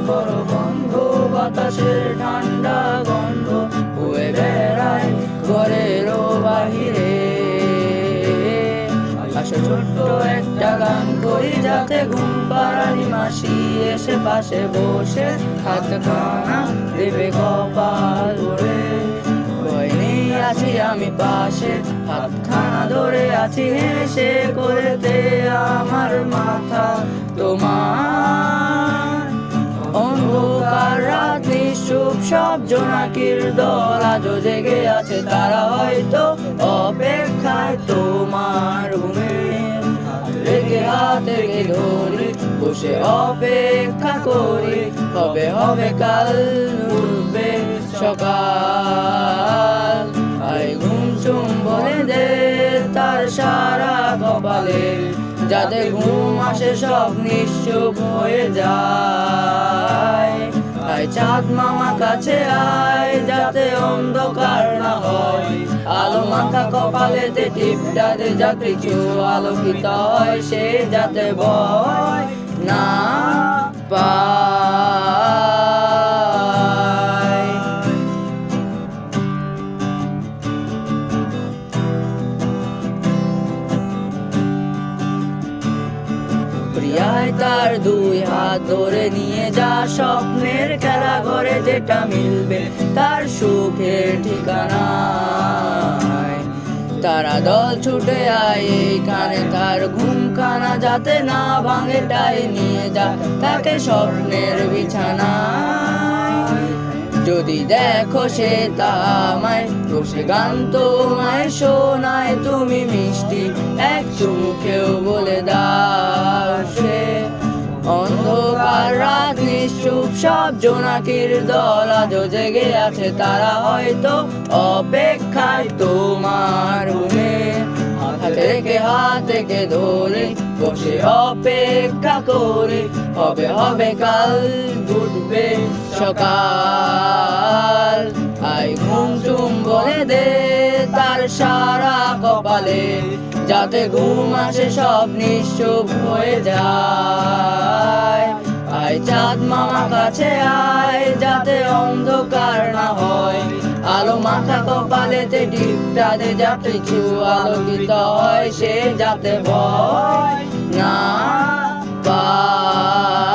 বড় বন্ধ, বাতাসের ঠান্ডা গন্ধ বয়ে বেড়ায় ঘরেরও বাহিরে। আসো ছোট্ট একটা গান করি, যাতে ঘুম পাড়ানি মাসি এসে পাশে বসে হাতখানা দেবে কপাল ভরে। ভয় নেই আছি আমি পাশে, হাতখানা ধরে আছি হেসে করেতে আমার মাথা তোমার। অন্ধকার রাত নিশ্চুপ, সব জোনাকির দল আজও জেগে আছে, তারা হয়তো অপেক্ষায় তোমার ঘুমে। রেখে হাতে ধরি বসে অপেক্ষা করি, হবে হবে কাল উঠবে সকাল। আই ঘুম চুম বলে দে তার সারা কপালে, যাতে ঘুম আসে সব নিশ্চুপ হয়ে যায়। আয় চাঁদ মামা কাছে আয়, যাতে অন্ধকার না হয়, আলো মাখা কপালেতে টিপটা দে, যাতে কিছু আলোকিত হয়, সে যাতে ভয় না পায়। প্রিয়ায় তার দুই হাত ধরে নিয়ে যা স্বপ্নের খেলা ঘরে, যেটা মিলবে তার সুখের ঠিকানা। তারা দল ছুটে আয় এইখানে, তার ঘুমখানা যাতে না ভাঙে, তাই নিয়ে যা তাকে স্বপ্নের বিছানায়। যদি দেখো সে তামায় বসে গান তোমায় শোনায়, তুমি মিষ্টি এক চুমুকেও বলে দাও সে। অন্ধকার রাত নিশ্চুপ, সব জোনাকির দল আজও জেগে আছে, তারা হয়তো অপেক্ষায় তোমার ঘুমে। হাতে রেখে হাত থেকে ধরে বসে অপেক্ষা করে, হবে হবে কাল উঠবে সকাল। আই ঘুম চুম বলে দে তার সারা কপালে, যাতে ঘুম আসে সব নিশ্চুপ হয়ে যায়। আয় চাঁদ মামা কাছে আয়, যাতে অন্ধকার না হয়, আলো মাখা কপালেতে টিপটা দে, যাতে কিছু আলোকিত হয়, সে যাতে ভয় না পায়।